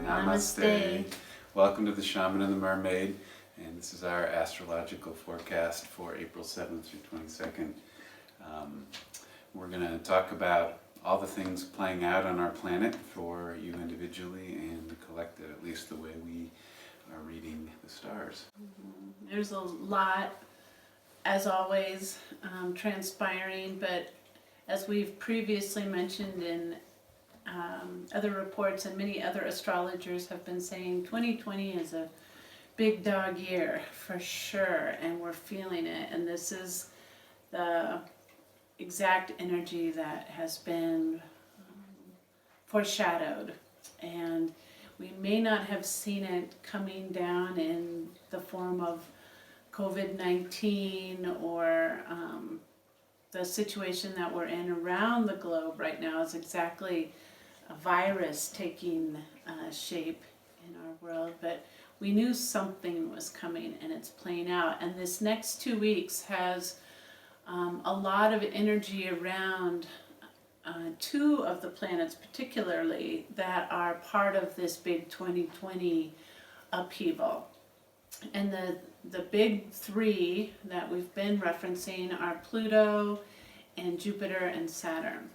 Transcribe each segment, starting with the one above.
Namaste. Welcome to the Shaman and the Mermaid, and this is our astrological forecast for April 7th through 22nd. We're going to talk about all the things playing out on our planet for you individually and the collective, at least the way we are reading the stars. There's a lot, as always, transpiring, but as we've previously mentioned in other reports, and many other astrologers have been saying 2020 is a big dog year for sure, and we're feeling it, and this is the exact energy that has been foreshadowed, and we may not have seen it coming down in the form of COVID-19 or the situation that we're in around the globe right now is exactly a virus taking shape in our world, but we knew something was coming and it's playing out. And this next 2 weeks has a lot of energy around two of the planets particularly that are part of this big 2020 upheaval. And the big three that we've been referencing are Pluto and Jupiter and Saturn.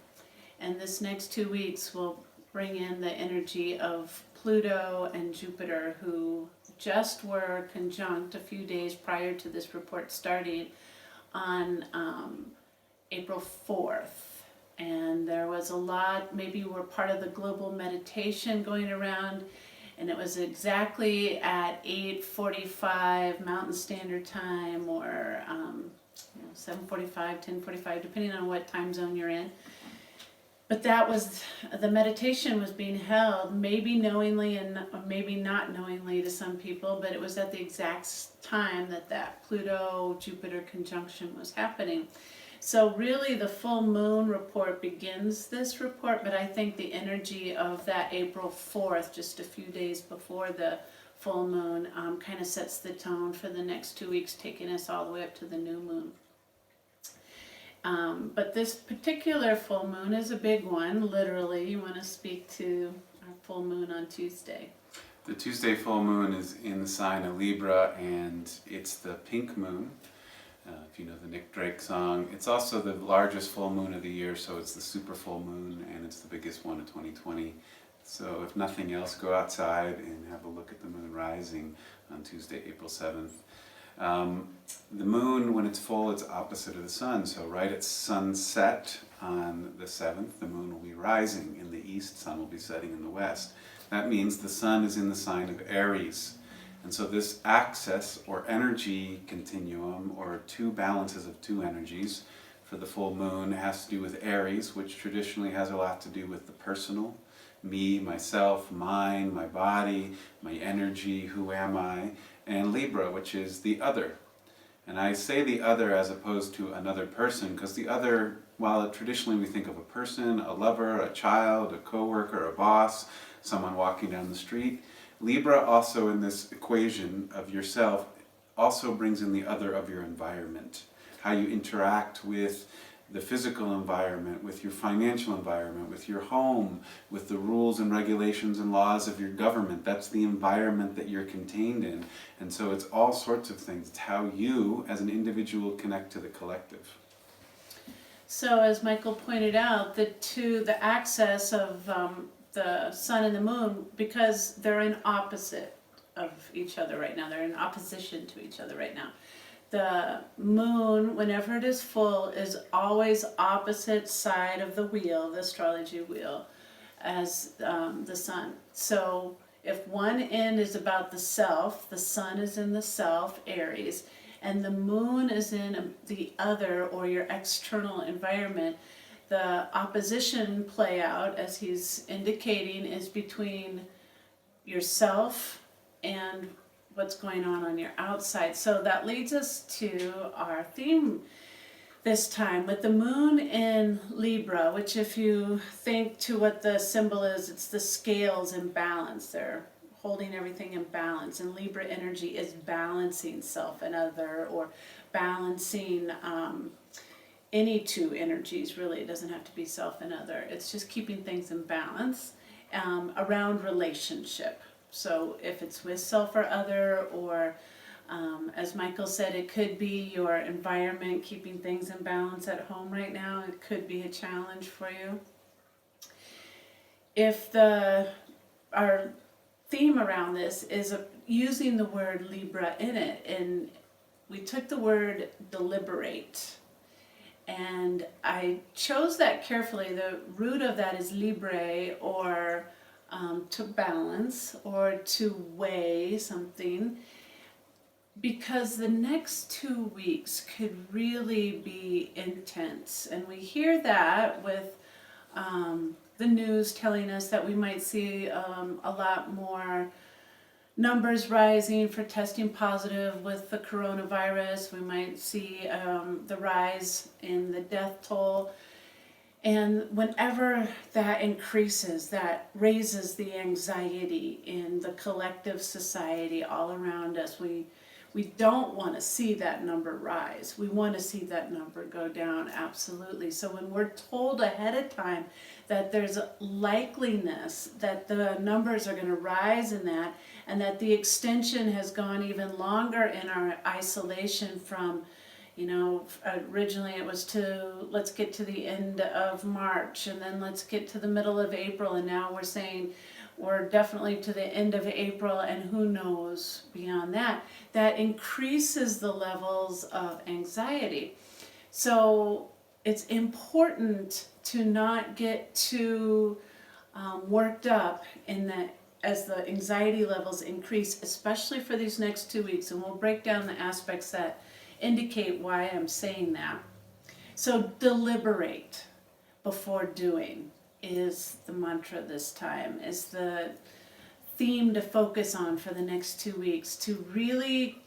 And this next 2 weeks will bring in the energy of Pluto and Jupiter, who just were conjunct a few days prior to this report starting on April 4th. And there was a lot, maybe you were part of the global meditation going around, and it was exactly at 8:45 Mountain Standard Time, or 7:45, 10:45, depending on what time zone you're in. But that was, the meditation was being held, maybe knowingly and maybe not knowingly to some people, but it was at the exact time that Pluto-Jupiter conjunction was happening. So really the full moon report begins this report, but I think the energy of that April 4th, just a few days before the full moon, kind of sets the tone for the next 2 weeks, taking us all the way up to the new moon. But this particular full moon is a big one, literally. You want to speak to our full moon on Tuesday. The Tuesday full moon is in the sign of Libra, and it's the pink moon. If you know the Nick Drake song. It's also the largest full moon of the year, so it's the super full moon, and it's the biggest one of 2020. So if nothing else, go outside and have a look at the moon rising on Tuesday, April 7th. The moon, when it's full, it's opposite of the sun, so right at sunset on the 7th, the moon will be rising in the east, sun will be setting in the west. That means the sun is in the sign of Aries. And so this axis or energy continuum, or two balances of two energies for the full moon, has to do with Aries, which traditionally has a lot to do with the personal, me, myself, mine, my body, my energy, who am I, and Libra, which is the other. And I say the other as opposed to another person, because the other, while traditionally we think of a person, a lover, a child, a co-worker, a boss, someone walking down the street, Libra also in this equation of yourself also brings in the other of your environment. How you interact with the physical environment, with your financial environment, with your home, with the rules and regulations and laws of your government. That's the environment that you're contained in. And so it's all sorts of things. It's how you as an individual connect to the collective. So as Michael pointed out, the axis of the sun and the moon, because they're in opposite of each other right now, they're in opposition to each other right now. The moon, whenever it is full, is always opposite side of the wheel, the astrology wheel, as the sun. So if one end is about the self, the sun is in the self, Aries, and the moon is in the other, or your external environment, the opposition play out, as he's indicating, is between yourself and what's going on your outside. So that leads us to our theme this time with the moon in Libra, which if you think to what the symbol is, it's the scales in balance. They're holding everything in balance, and Libra energy is balancing self and other, or balancing any two energies, really. It doesn't have to be self and other. It's just keeping things in balance. around relationship. So if it's with self or other, or as Michael said, it could be your environment, keeping things in balance at home right now. It could be a challenge for you. If our theme around this is using the word Libra in it, and we took the word deliberate, and I chose that carefully. The root of that is libre, or to balance, or to weigh something, because the next 2 weeks could really be intense. And we hear that with the news telling us that we might see a lot more numbers rising for testing positive with the coronavirus. We might see the rise in the death toll. And whenever that increases, that raises the anxiety in the collective society all around us. We don't want to see that number rise. We want to see that number go down, absolutely. So when we're told ahead of time that there's a likeliness that the numbers are going to rise in that, and that the extension has gone even longer in our isolation from, originally it was let's get to the end of March, and then let's get to the middle of April, and now we're saying we're definitely to the end of April, and who knows beyond that. That increases the levels of anxiety. So it's important to not get too worked up as the anxiety levels increase, especially for these next 2 weeks. And we'll break down the aspects that indicate why I'm saying that. So deliberate before doing is the mantra this time, is the theme to focus on for the next 2 weeks, to really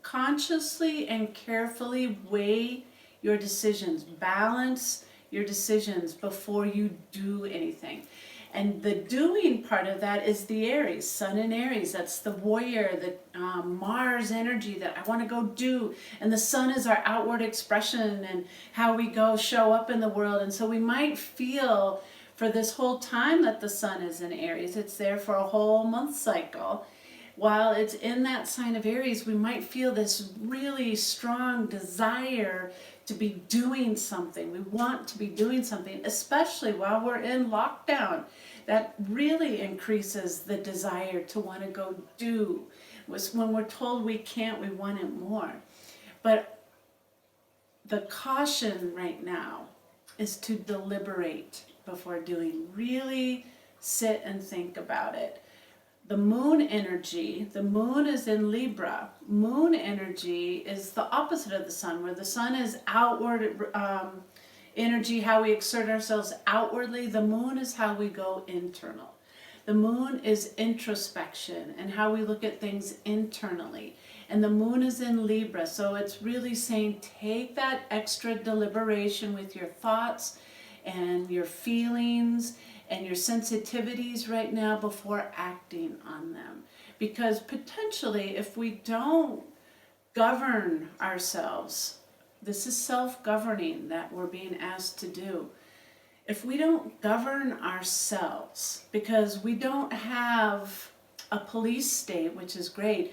consciously and carefully weigh your decisions, balance your decisions before you do anything. And the doing part of that is the Aries, Sun in Aries. That's the warrior, the Mars energy that I want to go do. And the Sun is our outward expression and how we go show up in the world. And so we might feel for this whole time that the Sun is in Aries, it's there for a whole month cycle. While it's in that sign of Aries, we might feel this really strong desire to be doing something. We want to be doing something, especially while we're in lockdown. That really increases the desire to want to go do. When we're told we can't, we want it more. But the caution right now is to deliberate before doing. Really sit and think about it. The moon energy, the moon is in Libra. Moon energy is the opposite of the sun, where the sun is outward energy, how we exert ourselves outwardly. The moon is how we go internal. The moon is introspection and how we look at things internally. And the moon is in Libra, so it's really saying take that extra deliberation with your thoughts and your feelings and your sensitivities right now before acting on them. Because potentially, if we don't govern ourselves, this is self-governing that we're being asked to do. If we don't govern ourselves, because we don't have a police state, which is great,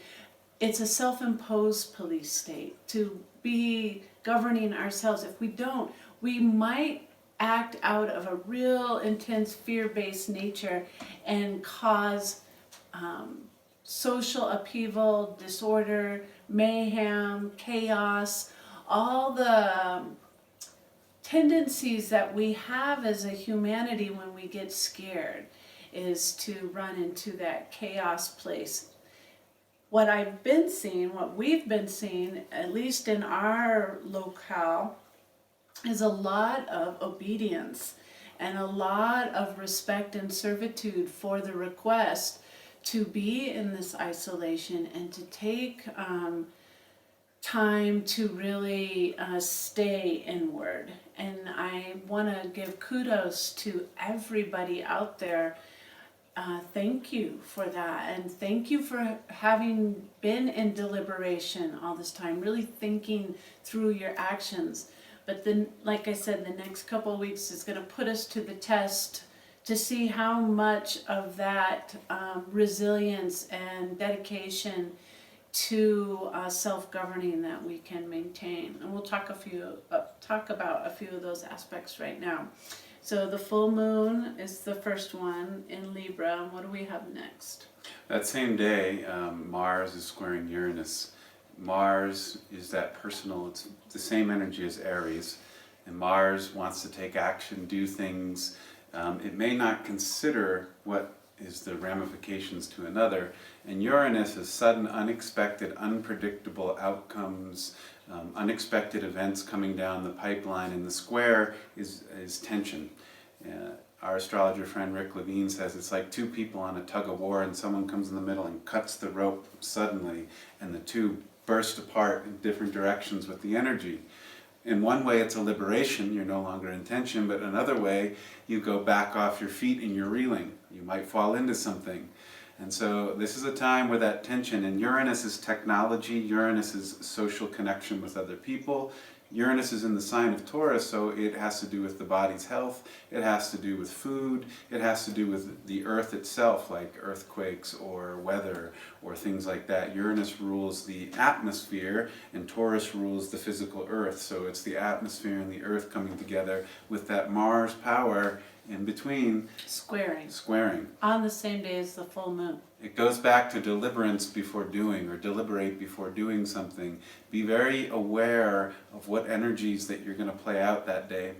it's a self-imposed police state to be governing ourselves. If we don't, we might act out of a real intense fear-based nature and cause social upheaval, disorder, mayhem, chaos, all the tendencies that we have as a humanity when we get scared is to run into that chaos place. What I've been seeing, what we've been seeing, at least in our locale, is a lot of obedience and a lot of respect and servitude for the request to be in this isolation and to take time to really stay inward. And I want to give kudos to everybody out there. Thank you for that, and thank you for having been in deliberation all this time, really thinking through your actions. But then, like I said, the next couple of weeks is going to put us to the test to see how much of that resilience and dedication to self-governing that we can maintain. And we'll talk about a few of those aspects right now. So the full moon is the first one in Libra. And what do we have next? That same day, Mars is squaring Uranus. Mars is that personal, it's the same energy as Aries, and Mars wants to take action, do things. It may not consider what is the ramifications to another, and Uranus is sudden, unexpected, unpredictable outcomes, unexpected events coming down the pipeline, and the square is tension. Our astrologer friend Rick Levine says it's like two people on a tug of war and someone comes in the middle and cuts the rope suddenly, and the two burst apart in different directions with the energy. In one way it's a liberation, you're no longer in tension, but another way you go back off your feet and you're reeling. You might fall into something. And so this is a time where that tension, and Uranus is technology, Uranus is social connection with other people. Uranus is in the sign of Taurus, so it has to do with the body's health, it has to do with food, it has to do with the earth itself, like earthquakes or weather or things like that. Uranus rules the atmosphere and Taurus rules the physical earth, so it's the atmosphere and the earth coming together with that Mars power in between. Squaring. On the same day as the full moon. It goes back to deliberance before doing, or deliberate before doing something. Be very aware of what energies that you're going to play out that day.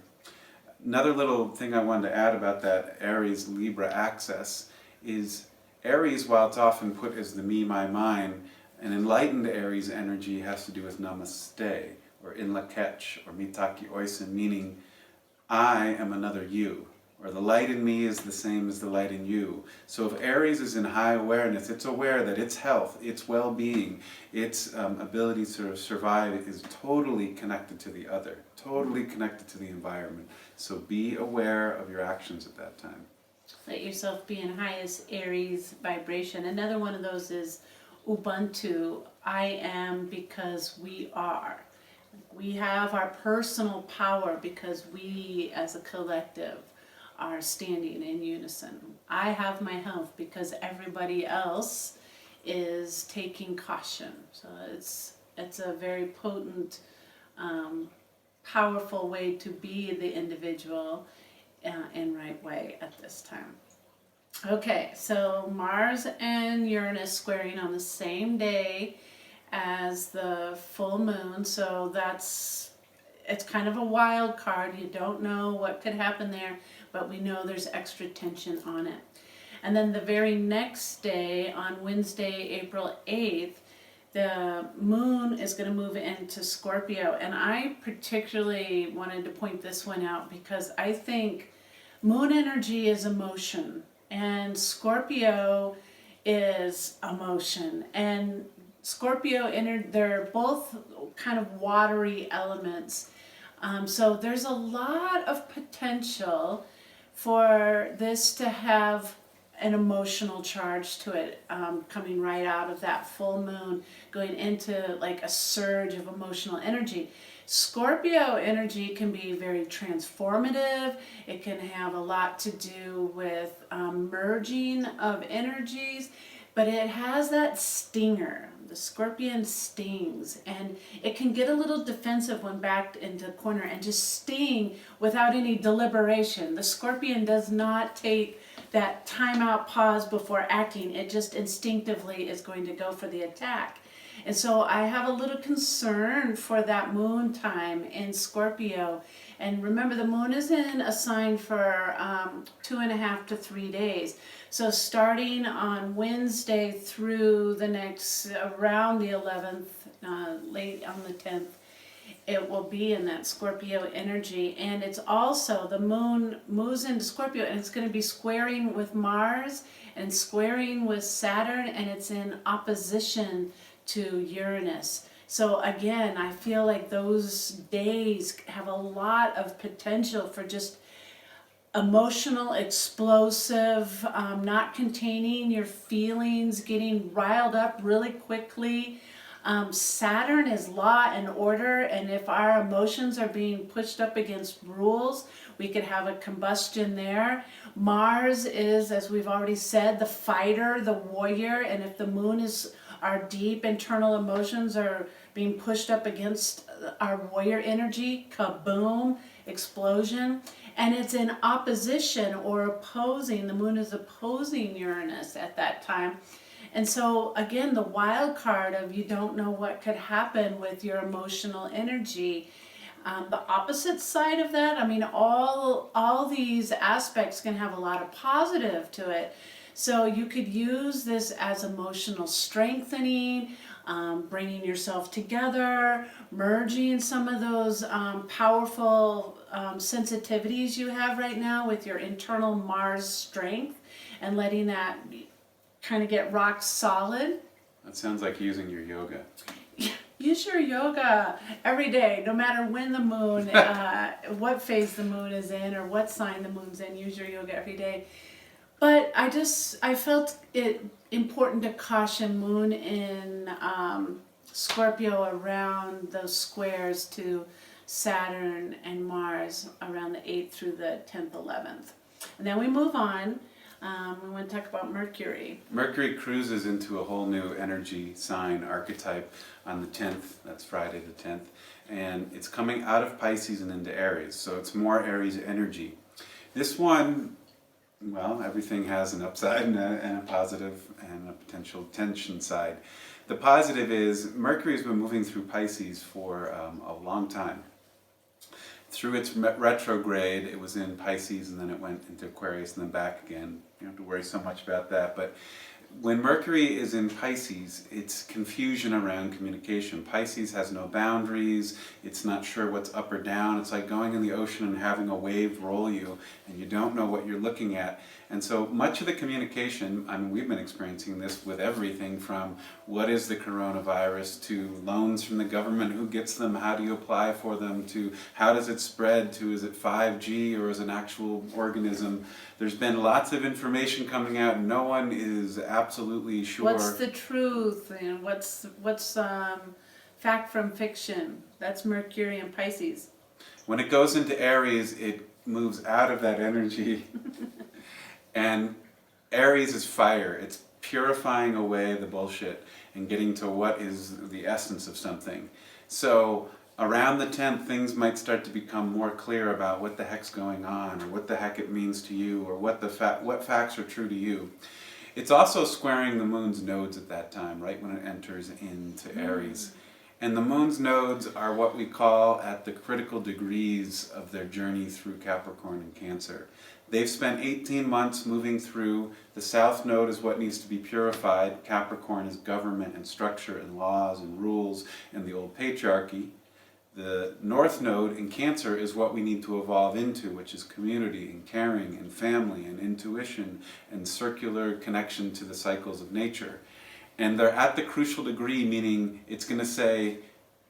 Another little thing I wanted to add about that Aries Libra axis is Aries, while it's often put as the me, my, mine, an enlightened Aries energy has to do with Namaste, or in Lakech, or Mitaki Oisin, meaning I am another you. Or the light in me is the same as the light in you. So if Aries is in high awareness, it's aware that its health, its well-being, its ability to survive is totally connected to the other, totally connected to the environment. So be aware of your actions at that time. Let yourself be in highest Aries vibration. Another one of those is Ubuntu I am because we are. We have our personal power because we as a collective are standing in unison. I have my health because everybody else is taking caution. So it's a very potent, powerful way to be the individual in right way at this time. Okay, so Mars and Uranus squaring on the same day as the full moon, so it's kind of a wild card. You don't know what could happen there, but we know there's extra tension on it. And then the very next day, on Wednesday, April 8th, the moon is going to move into Scorpio. And I particularly wanted to point this one out because I think moon energy is emotion and Scorpio is emotion. And Scorpio, they're both kind of watery elements. So there's a lot of potential for this to have an emotional charge to it, coming right out of that full moon, going into like a surge of emotional energy. Scorpio energy can be very transformative. It can have a lot to do with merging of energies, but it has that stinger. The scorpion stings, and it can get a little defensive when backed into a corner and just sting without any deliberation. The scorpion does not take that time out pause before acting. It just instinctively is going to go for the attack. And so I have a little concern for that moon time in Scorpio. And remember, the moon is in a sign for 2.5 to 3 days. So starting on Wednesday through the next, around the 11th, late on the 10th, it will be in that Scorpio energy. And it's also, the moon moves into Scorpio and it's going to be squaring with Mars and squaring with Saturn, and it's in opposition to Uranus. So again, I feel like those days have a lot of potential for just emotional, explosive, not containing your feelings, getting riled up really quickly, Saturn is law and order, and if our emotions are being pushed up against rules, we could have a combustion there. Mars is, as we've already said, the fighter, the warrior, and if the moon is, our deep internal emotions are being pushed up against our warrior energy, kaboom, explosion. And it's in opposition or opposing, the moon is opposing Uranus at that time. And so again, the wild card of you don't know what could happen with your emotional energy. The opposite side of that, I mean, all these aspects can have a lot of positive to it. So you could use this as emotional strengthening, bringing yourself together, merging some of those powerful sensitivities you have right now with your internal Mars strength and letting that kind of get rock solid. That sounds like using your yoga. Use your yoga every day, no matter when the moon, what phase the moon is in or what sign the moon's in. Use your yoga every day. But I felt it important to caution moon in Scorpio around those squares to Saturn and Mars around the 8th through the 10th, 11th. And then we move on. We want to talk about Mercury. Mercury cruises into a whole new energy sign archetype on the 10th. That's Friday the 10th. And it's coming out of Pisces and into Aries. So it's more Aries energy. This one, well, everything has an upside and a positive and a potential tension side. The positive is Mercury has been moving through Pisces for a long time. Through its retrograde, it was in Pisces and then it went into Aquarius and then back again. You don't have to worry so much about that. But when Mercury is in Pisces, it's confusion around communication. Pisces has no boundaries. It's not sure what's up or down. It's like going in the ocean and having a wave roll you and you don't know what you're looking at. And so much of the communication, I mean, we've been experiencing this with everything from what is the coronavirus to loans from the government, who gets them, how do you apply for them, to how does it spread, to is it 5G or is it an actual organism. There's been lots of information coming out and no one is absolutely sure. What's the truth and what's fact from fiction? That's Mercury and Pisces. When it goes into Aries, it moves out of that energy. And Aries is fire. It's purifying away the bullshit and getting to what is the essence of something. So around the 10th, things might start to become more clear about what the heck's going on or what the heck it means to you or what facts are true to you. It's also squaring the moon's nodes at that time, right when it enters into Aries. And the moon's nodes are what we call at the critical degrees of their journey through Capricorn and Cancer. They've spent 18 months moving through. The south node is what needs to be purified. Capricorn is government and structure and laws and rules and the old patriarchy. The north node in Cancer is what we need to evolve into, which is community and caring and family and intuition and circular connection to the cycles of nature. And they're at the crucial degree, meaning it's going to say,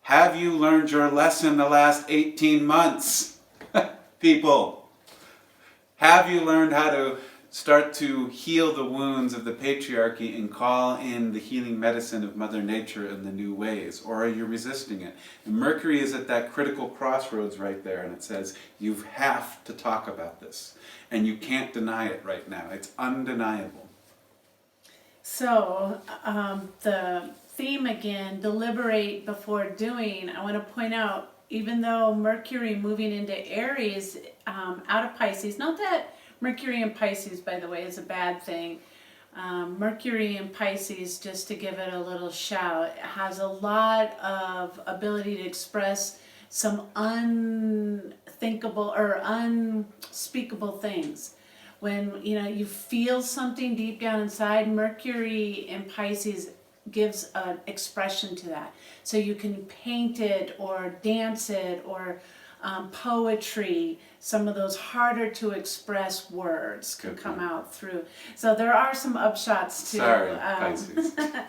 have you learned your lesson the last 18 months, people? Have you learned how to start to heal the wounds of the patriarchy and call in the healing medicine of Mother Nature in the new ways? Or are you resisting it? And Mercury is at that critical crossroads right there, and it says, you have to talk about this. And you can't deny it right now. It's undeniable. So, the theme again, deliberate before doing, I want to point out, even though Mercury moving into Aries, out of Pisces, not that Mercury in Pisces, by the way, is a bad thing. Mercury in Pisces, just to give it a little shout, has a lot of ability to express some unthinkable or unspeakable things. When you feel something deep down inside, Mercury in Pisces gives an expression to that. So you can paint it or dance it or poetry. Some of those harder to express words can come out through. So there are some upshots to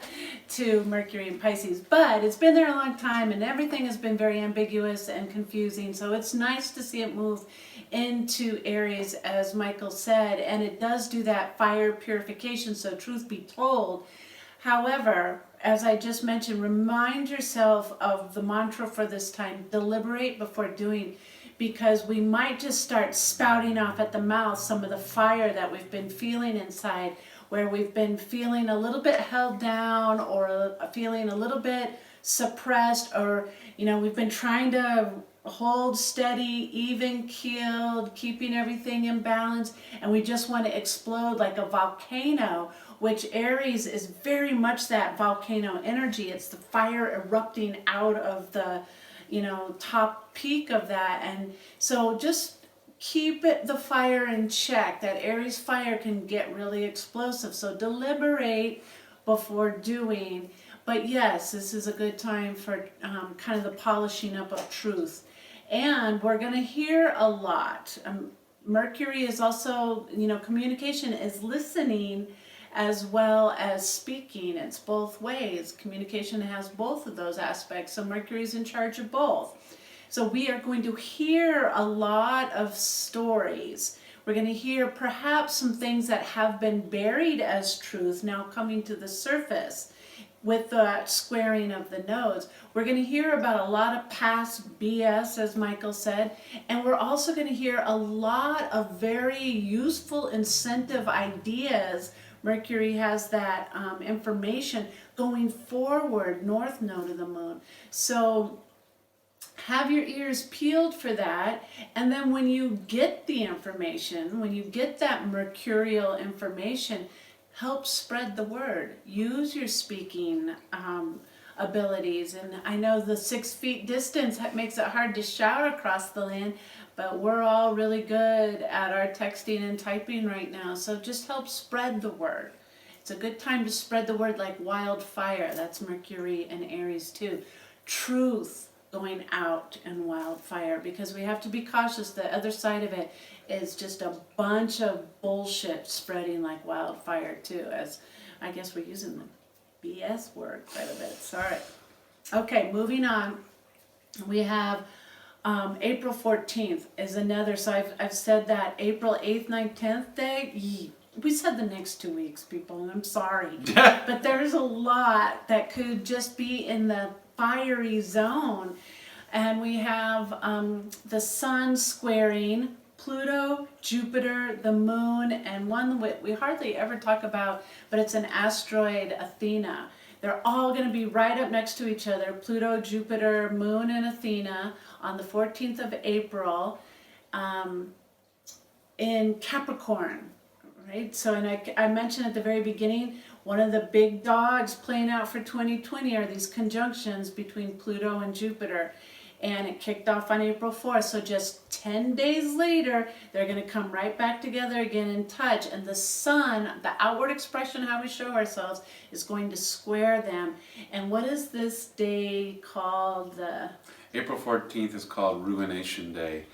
to Mercury and Pisces. But it's been there a long time and everything has been very ambiguous and confusing. So it's nice to see it move into Aries, as Michael said. And it does do that fire purification. So truth be told, However, as I just mentioned, remind yourself of the mantra for this time: deliberate before doing, because we might just start spouting off at the mouth some of the fire that we've been feeling inside, where we've been feeling a little bit held down, or feeling a little bit suppressed, or we've been trying to hold steady, even keeled, keeping everything in balance, and we just want to explode like a volcano, which Aries is very much that volcano energy. It's the fire erupting out of the top peak of that. And so just keep the fire in check. That Aries fire can get really explosive, so deliberate before doing. But yes, this is a good time for kind of the polishing up of truth. And we're going to hear a lot. Mercury is also, communication is listening as well as speaking. It's both ways. Communication has both of those aspects. So Mercury is in charge of both. So we are going to hear a lot of stories. We're going to hear perhaps some things that have been buried as truth now coming to the surface with the squaring of the nodes. We're going to hear about a lot of past BS, as Michael said, and we're also going to hear a lot of very useful incentive ideas. Mercury has that information going forward, north node of the moon. So have your ears peeled for that, and then when you get the information, when you get that mercurial information, help spread the word. Use your speaking abilities. And I know the 6 feet distance makes it hard to shout across the land, but we're all really good at our texting and typing right now. So just help spread the word. It's a good time to spread the word like wildfire. That's Mercury and Aries too. Truth going out in wildfire, because we have to be cautious. The other side of it is just a bunch of bullshit spreading like wildfire too, as I guess we're using the BS word quite a bit. Sorry. Okay, moving on. We have April 14th is another, so I've said that April 8th, 9th, 10th day. We said the next 2 weeks, people, and I'm sorry. But there's a lot that could just be in the fiery zone. And we have the sun squaring Pluto, Jupiter, the moon, and one we hardly ever talk about, but it's an asteroid, Athena. They're all going to be right up next to each other, Pluto, Jupiter, moon, and Athena, on the 14th of April in Capricorn. Right? So, and I mentioned at the very beginning, one of the big dogs playing out for 2020 are these conjunctions between Pluto and Jupiter. And it kicked off on April 4th. So just 10 days later, they're going to come right back together again in touch. And the sun, the outward expression, how we show ourselves, is going to square them. And what is this day called? April 14th is called Ruination Day.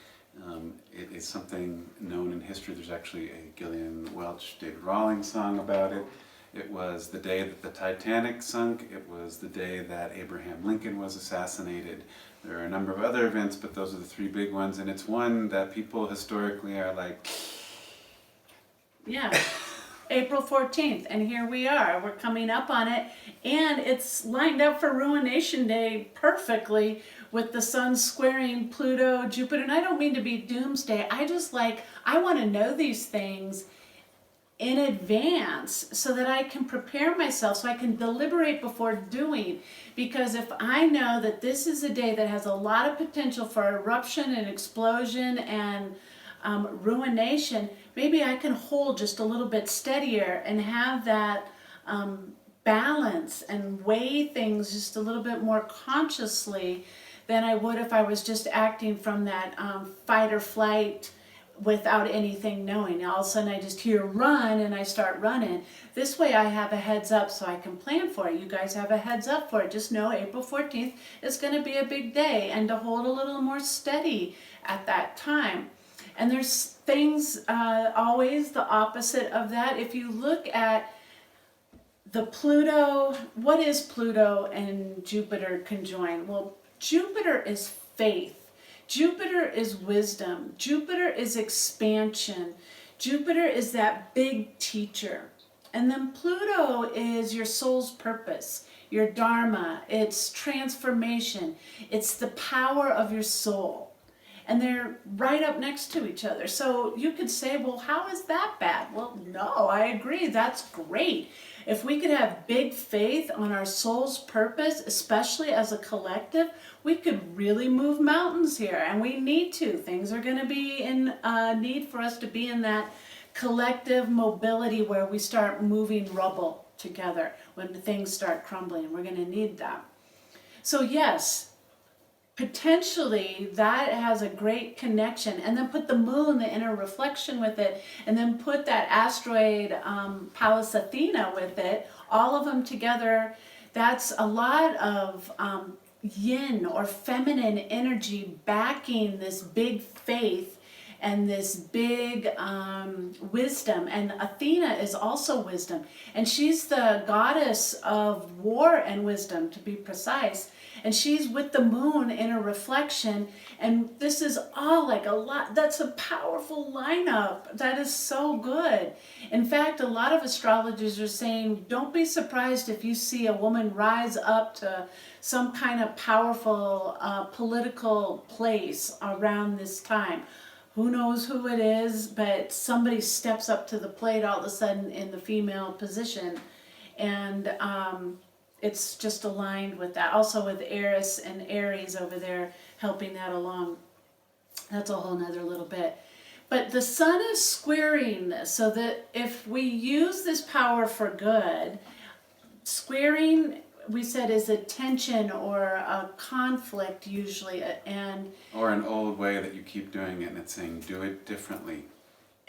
It is something known in history. There's actually a Gillian Welch, David Rawlings song about it. It was the day that the Titanic sunk. It was the day that Abraham Lincoln was assassinated. There are a number of other events, but those are the 3 big ones, and it's one that people historically are like... Yeah, April 14th, and here we are. We're coming up on it, and it's lined up for Ruination Day perfectly with the sun squaring Pluto, Jupiter, and I don't mean to be doomsday. I want to know these things in advance so that I can prepare myself, so I can deliberate before doing. Because if I know that this is a day that has a lot of potential for eruption and explosion and ruination, maybe I can hold just a little bit steadier and have that balance and weigh things just a little bit more consciously than I would if I was just acting from that fight or flight without anything knowing. All of a sudden I just hear run and I start running. This way I have a heads up so I can plan for it. You guys have a heads up for it. Just know April 14th is going to be a big day, and to hold a little more steady at that time. And there's things always the opposite of that. If you look at the Pluto, what is Pluto and Jupiter conjoined? Well, Jupiter is faith. Jupiter is wisdom. Jupiter is expansion. Jupiter is that big teacher. And then Pluto is your soul's purpose, your Dharma, it's transformation, it's the power of your soul. And they're right up next to each other. So you could say, well, how is that bad? Well, no, I agree, that's great. If we could have big faith on our soul's purpose, especially as a collective, we could really move mountains here. And we need to. Things are going to be in need for us to be in that collective mobility where we start moving rubble together when things start crumbling. We're going to need that. So yes, potentially that has a great connection, and then put the moon, the inner reflection with it, and then put that asteroid Pallas Athena with it, all of them together. That's a lot of yin or feminine energy backing this big faith and this big wisdom. And Athena is also wisdom, and she's the goddess of war and wisdom, to be precise. And she's with the moon in a reflection, and this is all like a lot. That's a powerful lineup. That is so good. In fact, a lot of astrologers are saying, don't be surprised if you see a woman rise up to some kind of powerful political place around this time. Who knows who it is, but somebody steps up to the plate all of a sudden in the female position. And it's just aligned with that. Also with Eris and Aries over there helping that along. That's a whole nother little bit. But the sun is squaring this, so that if we use this power for good, squaring, we said, is a tension or a conflict usually, and Or an old way that you keep doing it, and it's saying, do it differently.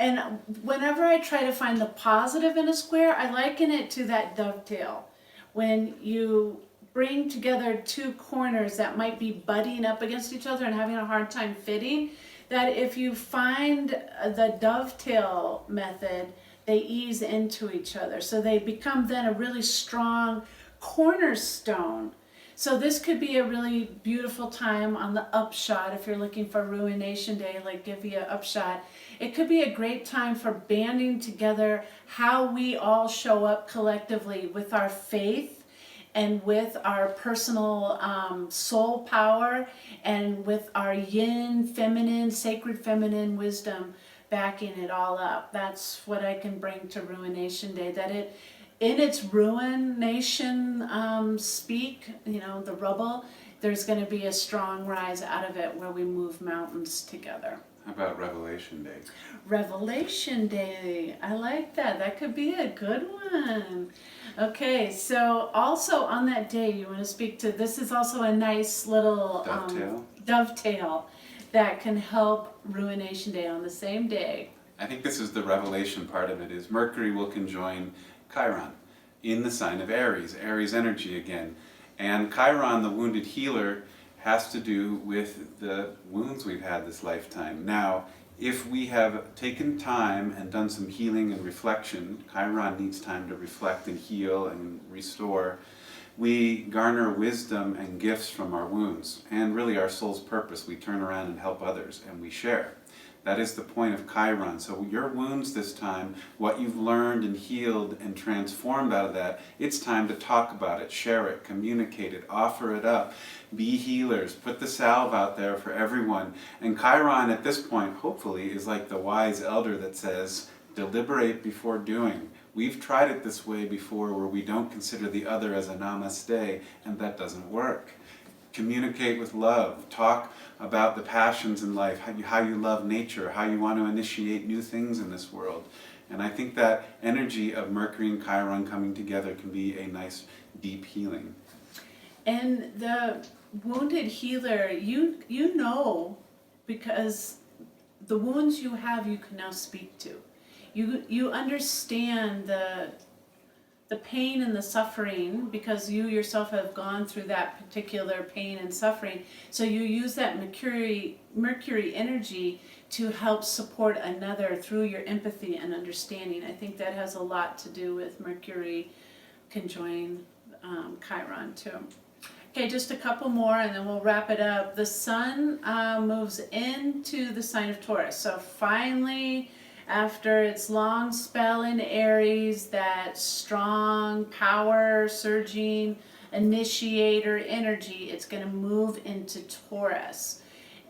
and whenever I try to find the positive in a square, I liken it to that dovetail. When you bring together two corners that might be butting up against each other and having a hard time fitting, that if you find the dovetail method, they ease into each other. So they become then a really strong cornerstone. So this could be a really beautiful time on the upshot if you're looking for Ruination Day, like give you an upshot. It could be a great time for banding together how we all show up collectively with our faith and with our personal soul power and with our yin, feminine, sacred feminine wisdom backing it all up. That's what I can bring to Ruination Day, that it, in its ruination speak, the rubble, there's going to be a strong rise out of it where we move mountains together. How about Revelation Day? Revelation Day, I like that. That could be a good one. Okay, so also on that day, you want to speak to, this is also a nice little dovetail that can help Ruination Day on the same day. I think this is the revelation part of it, is Mercury will conjoin Chiron in the sign of Aries, Aries energy again. And Chiron, the wounded healer, has to do with the wounds we've had this lifetime. Now, if we have taken time and done some healing and reflection, Chiron needs time to reflect and heal and restore, we garner wisdom and gifts from our wounds, and really our soul's purpose. We turn around and help others, and we share. That is the point of Chiron. So your wounds this time, what you've learned and healed and transformed out of that, it's time to talk about it, share it, communicate it, offer it up. Be healers. Put the salve out there for everyone. And Chiron at this point, hopefully, is like the wise elder that says, deliberate before doing. We've tried it this way before, where we don't consider the other as a namaste, and that doesn't work. Communicate with love. Talk about the passions in life, how you love nature, how you want to initiate new things in this world. And I think that energy of Mercury and Chiron coming together can be a nice, deep healing. And the wounded healer, you know, because the wounds you have, you can now speak to. You understand the pain and the suffering, because you yourself have gone through that particular pain and suffering. So you use that Mercury energy to help support another through your empathy and understanding. I think that has a lot to do with Mercury conjoin Chiron too. Okay, just a couple more and then we'll wrap it up. The sun moves into the sign of Taurus. So finally, after its long spell in Aries, that strong power, surging, initiator energy, it's going to move into Taurus.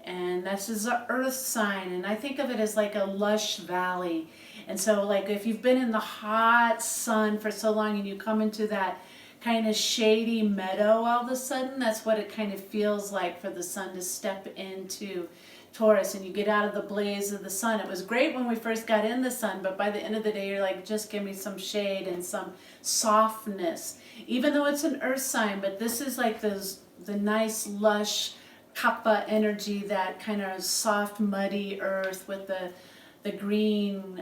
And this is an earth sign, and I think of it as like a lush valley. And so like if you've been in the hot sun for so long and you come into that kind of shady meadow all of a sudden, that's what it kind of feels like for the sun to step into Taurus, and you get out of the blaze of the sun. It was great when we first got in the sun, but by the end of the day you're like, just give me some shade and some softness, even though it's an earth sign. But this is like the nice lush kappa energy, that kind of soft muddy earth with the green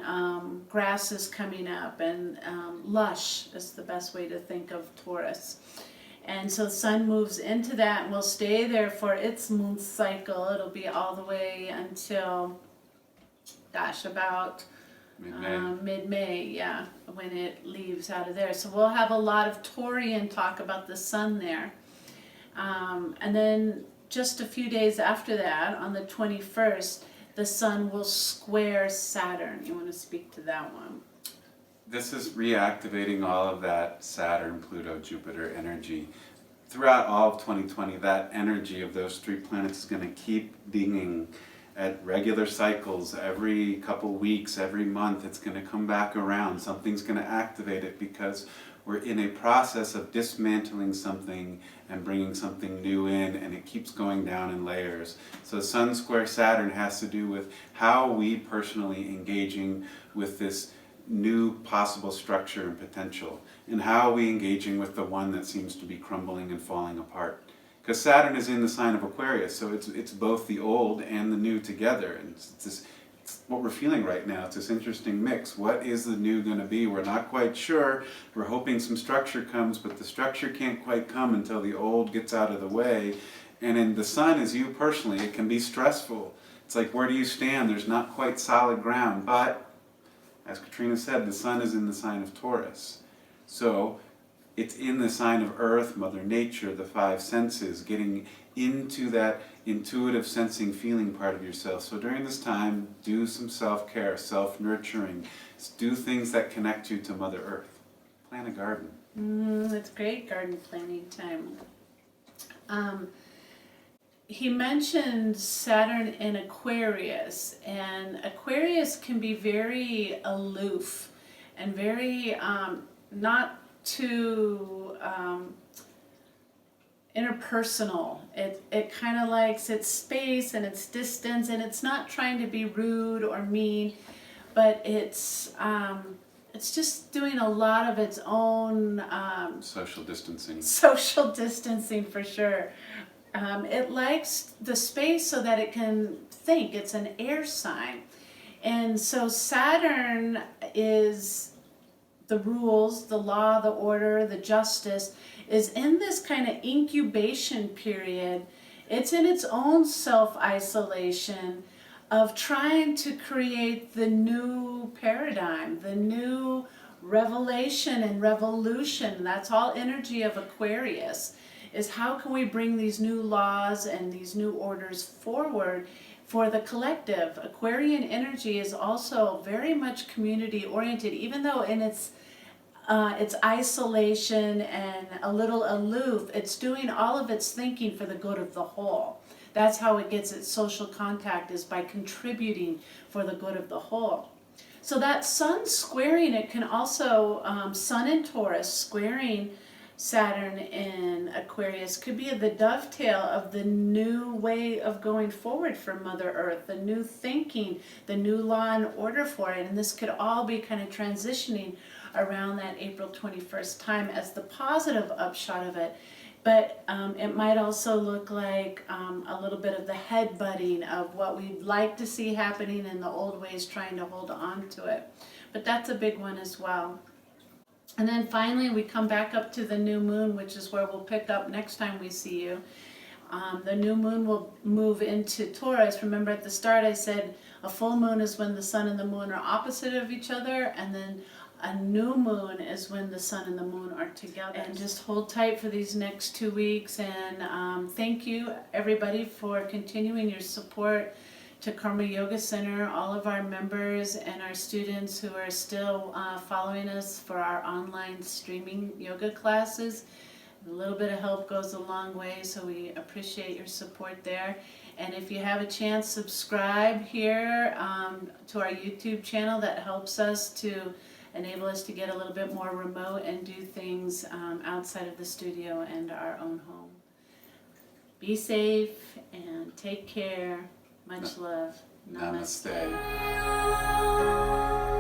grasses coming up, and lush is the best way to think of Taurus. And so the sun moves into that and will stay there for its moon cycle. It'll be all the way until, gosh, about mid-May, yeah, when it leaves out of there. So we'll have a lot of Taurian talk about the sun there. And then just a few days after that, on the 21st, the sun will square Saturn. You want to speak to that one? This is reactivating all of that Saturn, Pluto, Jupiter energy. Throughout all of 2020, that energy of those three planets is going to keep dinging at regular cycles. Every couple weeks, every month, it's going to come back around. Something's going to activate it, because we're in a process of dismantling something and bringing something new in, and it keeps going down in layers. So Sun square Saturn has to do with how we personally engaging with this new possible structure and potential, and how are we engaging with the one that seems to be crumbling and falling apart. Because Saturn is in the sign of Aquarius, so it's both the old and the new together, and it's what we're feeling right now. It's this interesting mix. What is the new going to be? We're not quite sure. We're hoping some structure comes, but the structure can't quite come until the old gets out of the way. And in the sun, as you personally, it can be stressful. It's like, where do you stand? There's not quite solid ground, but as Katrina said, the sun is in the sign of Taurus. So it's in the sign of Earth, Mother Nature, the five senses, getting into that intuitive sensing feeling part of yourself. So during this time, do some self-care, self-nurturing. Do things that connect you to Mother Earth. Plant a garden. It's great garden planting time. He mentioned Saturn in Aquarius, and Aquarius can be very aloof and very not too interpersonal. It kind of likes its space and its distance, and it's not trying to be rude or mean, but it's just doing a lot of its own social distancing. Social distancing, for sure. It likes the space so that it can think. It's an air sign. And so Saturn is the rules, the law, the order, the justice, is in this kind of incubation period. It's in its own self-isolation of trying to create the new paradigm, the new revelation and revolution. That's all energy of Aquarius, is how can we bring these new laws and these new orders forward for the collective. Aquarian energy is also very much community oriented, even though in its isolation and a little aloof, it's doing all of its thinking for the good of the whole. That's how it gets its social contact, is by contributing for the good of the whole. So that sun squaring, it can also, sun in Taurus squaring Saturn in Aquarius could be the dovetail of the new way of going forward for Mother Earth, the new thinking, the new law and order for it. And this could all be kind of transitioning around that April 21st time as the positive upshot of it. But it might also look like a little bit of the headbutting of what we'd like to see happening in the old ways, trying to hold on to it. But that's a big one as well. And then finally we come back up to the new moon, which is where we'll pick up next time we see you. The new moon will move into Taurus. Remember at the start I said a full moon is when the sun and the moon are opposite of each other, and then a new moon is when the sun and the moon are together. And just hold tight for these next 2 weeks, and thank you everybody for continuing your support to Karma Yoga Center, all of our members and our students who are still following us for our online streaming yoga classes. A little bit of help goes a long way, so we appreciate your support there. And if you have a chance, subscribe here to our YouTube channel. That helps us to enable us to get a little bit more remote and do things outside of the studio and our own home. Be safe and take care. Much love. Namaste. Namaste.